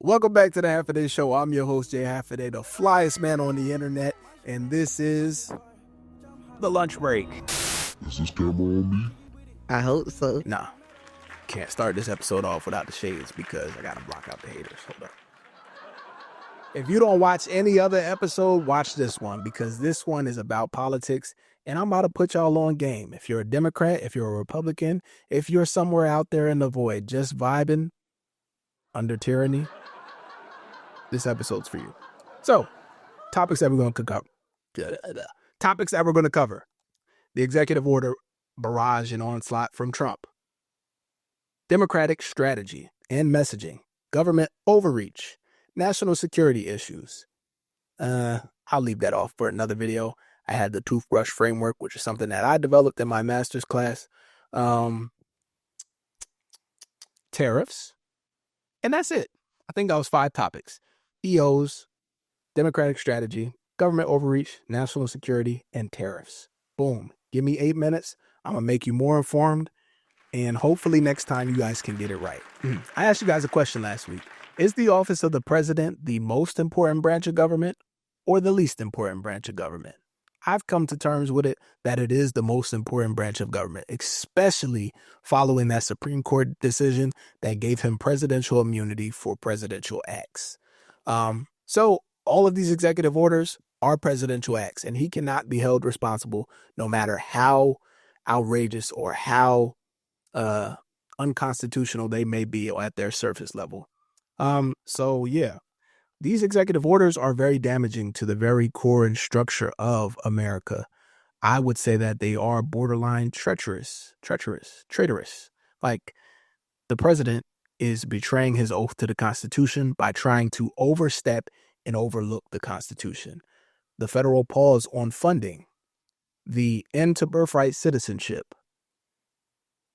Welcome back to the Half a Day Show. I'm your host, Jay Half a Day, the flyest man on the internet, and this is the lunch break. Is this camera on me? I hope so. Nah, can't start this episode off without the shades because I gotta block out the haters. Hold up. If you don't watch any other episode, watch this one because this one is about politics, and I'm about to put y'all on game. If you're a Democrat, if you're a Republican, if you're somewhere out there in the void, just vibing under tyranny, this episode's for you. So, topics that we're going to cover. The executive order barrage and onslaught from Trump. Democratic strategy and messaging. Government overreach. National security issues. I'll leave that off for another video. I had the toothbrush framework, which is something that I developed in my master's class. Tariffs. And that's it. I think that was 5 topics. EOs, democratic strategy, government overreach, national security, and tariffs. Boom. Give me 8 minutes. I'm going to make you more informed. And hopefully next time you guys can get it right. I asked you guys a question last week. Is the office of the president the most important branch of government or the least important branch of government? I've come to terms with it that it is the most important branch of government, especially following that Supreme Court decision that gave him presidential immunity for presidential acts. So all of these executive orders are presidential acts, and he cannot be held responsible no matter how outrageous or how unconstitutional they may be at their surface level. So yeah, these executive orders are very damaging to the very core and structure of America. I would say that they are borderline traitorous. Like, the president is betraying his oath to the Constitution by trying to overstep and overlook the Constitution. The federal pause on funding, the end to birthright citizenship,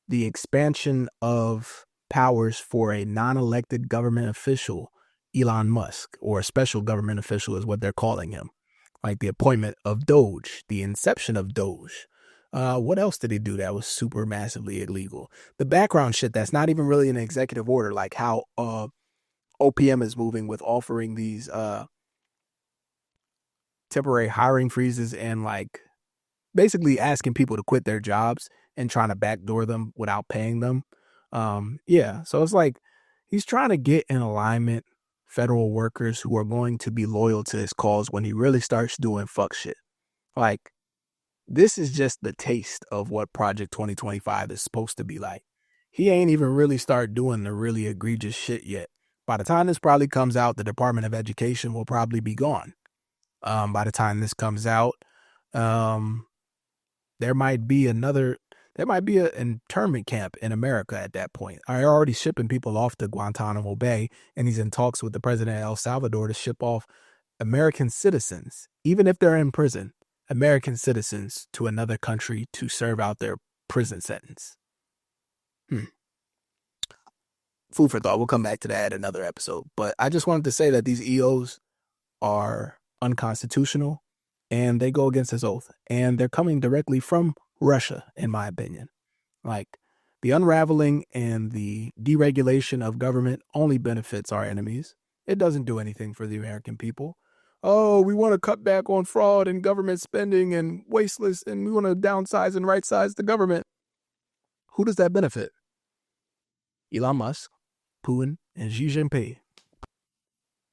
the expansion of powers for a non-elected government official, Elon Musk, or a special government official is what they're calling him, like the appointment of DOGE, the inception of DOGE. What else did he do that was super massively illegal? The background shit that's not even really an executive order, like how OPM is moving with offering these temporary hiring freezes and like basically asking people to quit their jobs and trying to backdoor them without paying them. So it's like he's trying to get in alignment federal workers who are going to be loyal to his cause when he really starts doing fuck shit. Like, this is just the taste of what Project 2025 is supposed to be like. He ain't even really started doing the really egregious shit yet. By the time this probably comes out, the Department of Education will probably be gone. By the time this comes out, there might be an internment camp in America at that point. Are already shipping people off to Guantanamo Bay, and he's in talks with the president of El Salvador to ship off American citizens, even if they're in prison, American citizens to another country to serve out their prison sentence. Food for thought. We'll come back to that in another episode. But I just wanted to say that these EOs are unconstitutional and they go against his oath. And they're coming directly from Russia, in my opinion. Like, the unraveling and the deregulation of government only benefits our enemies. It doesn't do anything for the American people. Oh, we want to cut back on fraud and government spending and wasteless, and we want to downsize and right size the government. Who does that benefit? Elon Musk, Putin, and Xi Jinping.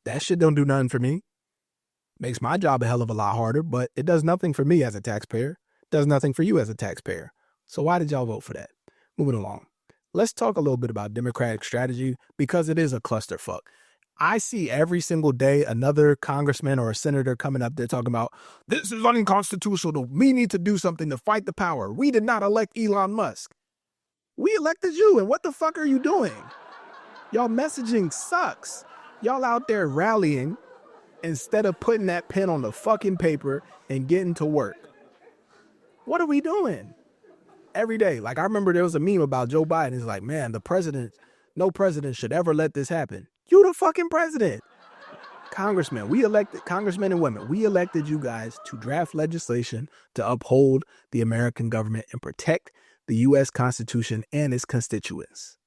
That shit don't do nothing for me. Makes my job a hell of a lot harder, but it does nothing for me as a taxpayer. It does nothing for you as a taxpayer. So why did y'all vote for that? Moving along. Let's talk a little bit about democratic strategy because it is a clusterfuck. I see every single day another congressman or a senator coming up there talking about, this is unconstitutional. We need to do something to fight the power. We did not elect Elon Musk. We elected you, and what the fuck are you doing? Y'all messaging sucks. Y'all out there rallying instead of putting that pen on the fucking paper and getting to work. What are we doing? Every day. Like, I remember there was a meme about Joe Biden. It's like, man, no president should ever let this happen. You the fucking president. Congressmen and women, we elected you guys to draft legislation to uphold the American government and protect the U.S. Constitution and its constituents.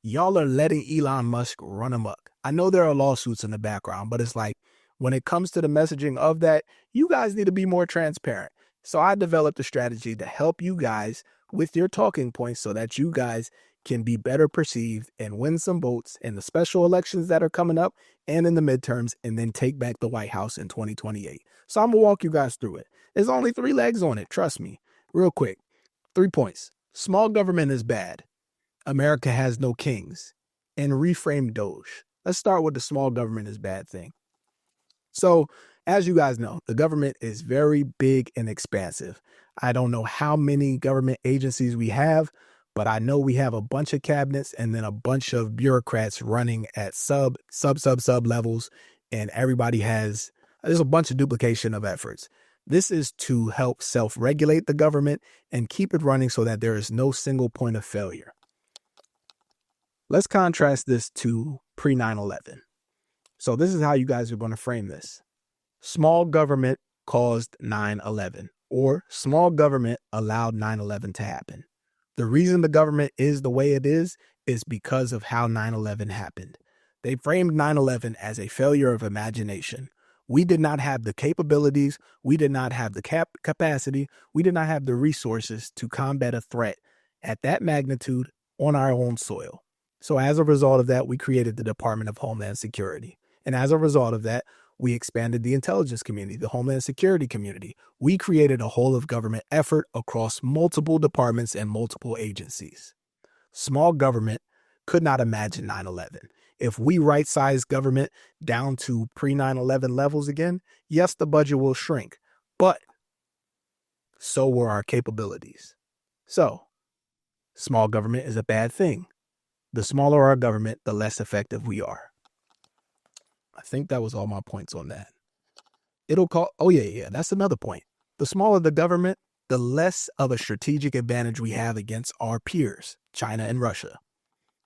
Y'all are letting Elon Musk run amok. I know there are lawsuits in the background, but it's like when it comes to the messaging of that, you guys need to be more transparent. So I developed a strategy to help you guys with your talking points so that you guys can be better perceived and win some votes in the special elections that are coming up and in the midterms, and then take back the White House in 2028. So I'm going to walk you guys through it. There's only 3 legs on it. Trust me. Real quick. 3 points. Small government is bad. America has no kings. And reframe DOGE. Let's start with the small government is bad thing. So, as you guys know, the government is very big and expansive. I don't know how many government agencies we have, but I know we have a bunch of cabinets and then a bunch of bureaucrats running at sub levels, and there's a bunch of duplication of efforts. This is to help self-regulate the government and keep it running so that there is no single point of failure. Let's contrast this to pre 9/11. So this is how you guys are going to frame this. Small government caused 9/11, or small government allowed 9/11 to happen. The reason the government is the way it is because of how 9/11 happened. They framed 9/11 as a failure of imagination. We did not have the capabilities, we did not have the capacity, we did not have the resources to combat a threat at that magnitude on our own soil. So as a result of that, we created the Department of Homeland Security. And as a result of that, we expanded the intelligence community, the Homeland Security community. We created a whole of government effort across multiple departments and multiple agencies. Small government could not imagine 9/11. If we right-size government down to pre-9/11 levels again, yes, the budget will shrink, but so will our capabilities. So, small government is a bad thing. The smaller our government, the less effective we are. I think that was all my points on that. That's another point. The smaller the government, the less of a strategic advantage we have against our peers, China and Russia.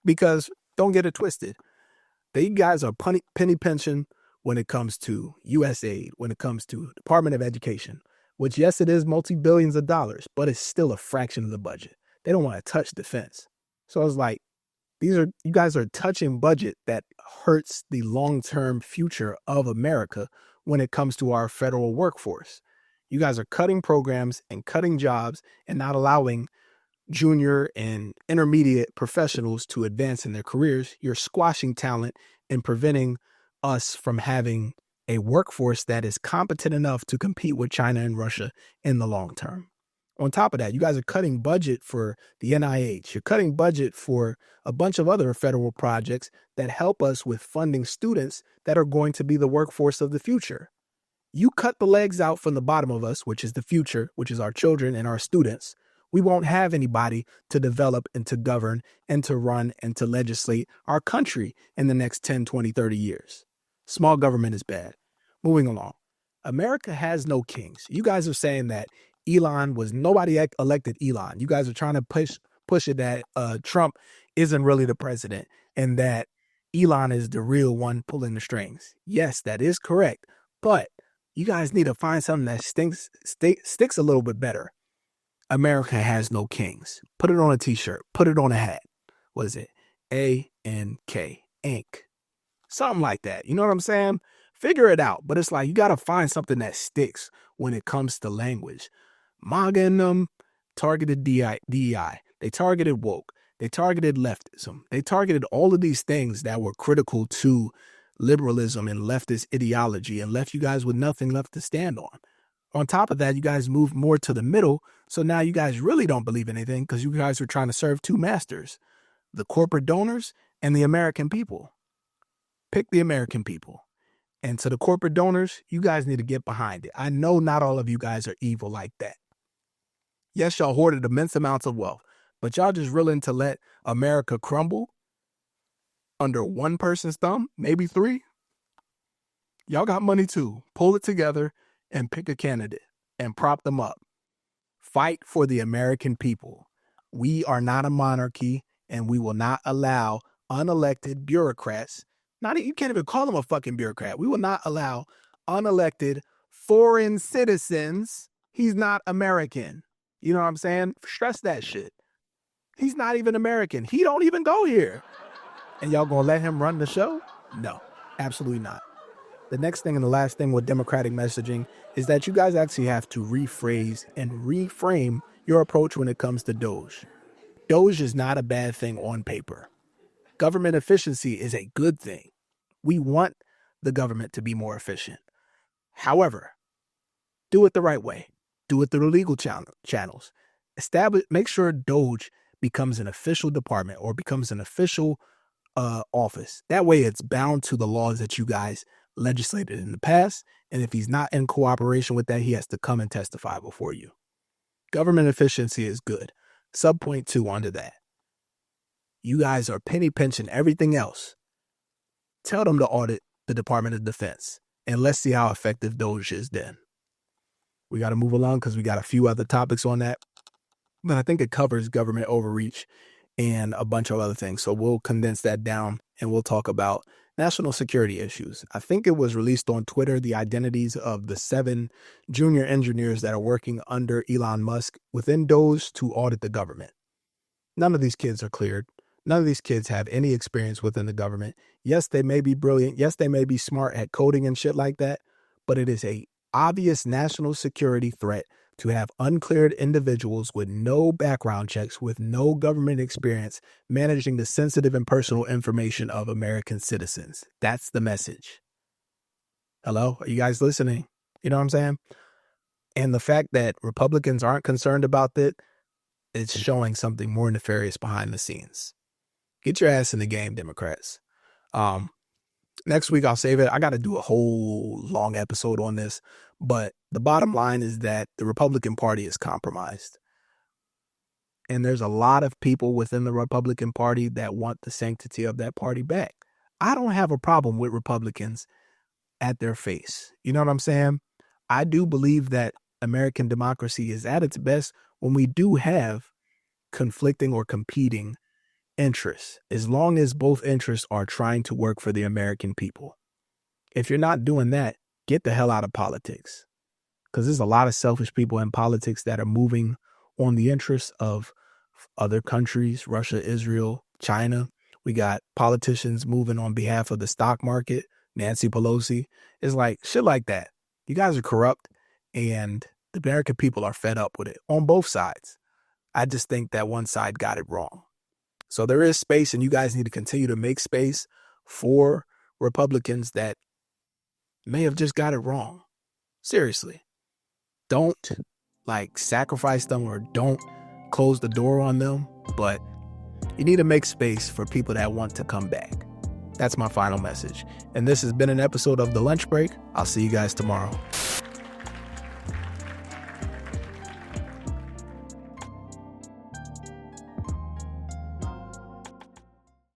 Because, don't get it twisted, they guys are penny pinching when it comes to USAID, when it comes to Department of Education, which, yes, it is multi-billions of dollars, but it's still a fraction of the budget. They don't want to touch defense. So I was like, you guys are touching budget that hurts the long-term future of America when it comes to our federal workforce. You guys are cutting programs and cutting jobs and not allowing junior and intermediate professionals to advance in their careers. You're squashing talent and preventing us from having a workforce that is competent enough to compete with China and Russia in the long term. On top of that, you guys are cutting budget for the NIH. You're cutting budget for a bunch of other federal projects that help us with funding students that are going to be the workforce of the future. You cut the legs out from the bottom of us, which is the future, which is our children and our students. We won't have anybody to develop and to govern and to run and to legislate our country in the next 10, 20, 30 years. Small government is bad. Moving along. America has no kings. You guys are saying that nobody elected Elon. You guys are trying to push it that Trump isn't really the president and that Elon is the real one pulling the strings. Yes, that is correct. But you guys need to find something that sticks a little bit better. America has no kings. Put it on a t-shirt. Put it on a hat. What is it? A-N-K. Ink. Something like that. You know what I'm saying? Figure it out. But it's like you got to find something that sticks when it comes to language. MAGA and them targeted DEI. They targeted woke. They targeted leftism. They targeted all of these things that were critical to liberalism and leftist ideology and left you guys with nothing left to stand on. On top of that, you guys moved more to the middle. So now you guys really don't believe anything because you guys are trying to serve two masters, the corporate donors and the American people. Pick the American people. And to the corporate donors, you guys need to get behind it. I know not all of you guys are evil like that. Yes, y'all hoarded immense amounts of wealth, but y'all just willing to let America crumble under one person's thumb, maybe 3? Y'all got money too. Pull it together and pick a candidate and prop them up. Fight for the American people. We are not a monarchy, and we will not allow unelected bureaucrats. You can't even call them a fucking bureaucrat. We will not allow unelected foreign citizens. He's not American. You know what I'm saying? Stress that shit. He's not even American. He don't even go here. And y'all gonna let him run the show? No, absolutely not. The next thing and the last thing with democratic messaging is that you guys actually have to rephrase and reframe your approach when it comes to DOGE. DOGE is not a bad thing on paper. Government efficiency is a good thing. We want the government to be more efficient. However, do it the right way. Do it through the legal channels. Make sure DOGE becomes an official department or becomes an official office. That way it's bound to the laws that you guys legislated in the past. And if he's not in cooperation with that, he has to come and testify before you. Government efficiency is good. Subpoint 2 under that. You guys are penny pinching everything else. Tell them to audit the Department of Defense. And let's see how effective DOGE is then. We got to move along because we got a few other topics on that. But I think it covers government overreach and a bunch of other things. So we'll condense that down and we'll talk about national security issues. I think it was released on Twitter, the identities of the 7 junior engineers that are working under Elon Musk within DOGE to audit the government. None of these kids are cleared. None of these kids have any experience within the government. Yes, they may be brilliant. Yes, they may be smart at coding and shit like that, but it is a obvious national security threat to have uncleared individuals with no background checks, with no government experience, managing the sensitive and personal information of American citizens. That's the message. Hello? Are you guys listening? You know what I'm saying? And the fact that Republicans aren't concerned about it, it's showing something more nefarious behind the scenes. Get your ass in the game, Democrats. Next week, I'll save it. I got to do a whole long episode on this. But the bottom line is that the Republican Party is compromised. And there's a lot of people within the Republican Party that want the sanctity of that party back. I don't have a problem with Republicans at their face. You know what I'm saying? I do believe that American democracy is at its best when we do have conflicting or competing interests, as long as both interests are trying to work for the American people. If you're not doing that, get the hell out of politics, because there's a lot of selfish people in politics that are moving on the interests of other countries, Russia, Israel, China. We got politicians moving on behalf of the stock market, Nancy Pelosi. It's like shit like that. You guys are corrupt, and the American people are fed up with it on both sides. I just think that one side got it wrong. So there is space, and you guys need to continue to make space for Republicans that may have just got it wrong. Seriously. Don't sacrifice them or don't close the door on them, but you need to make space for people that want to come back. That's my final message. And this has been an episode of The Lunch Break. I'll see you guys tomorrow.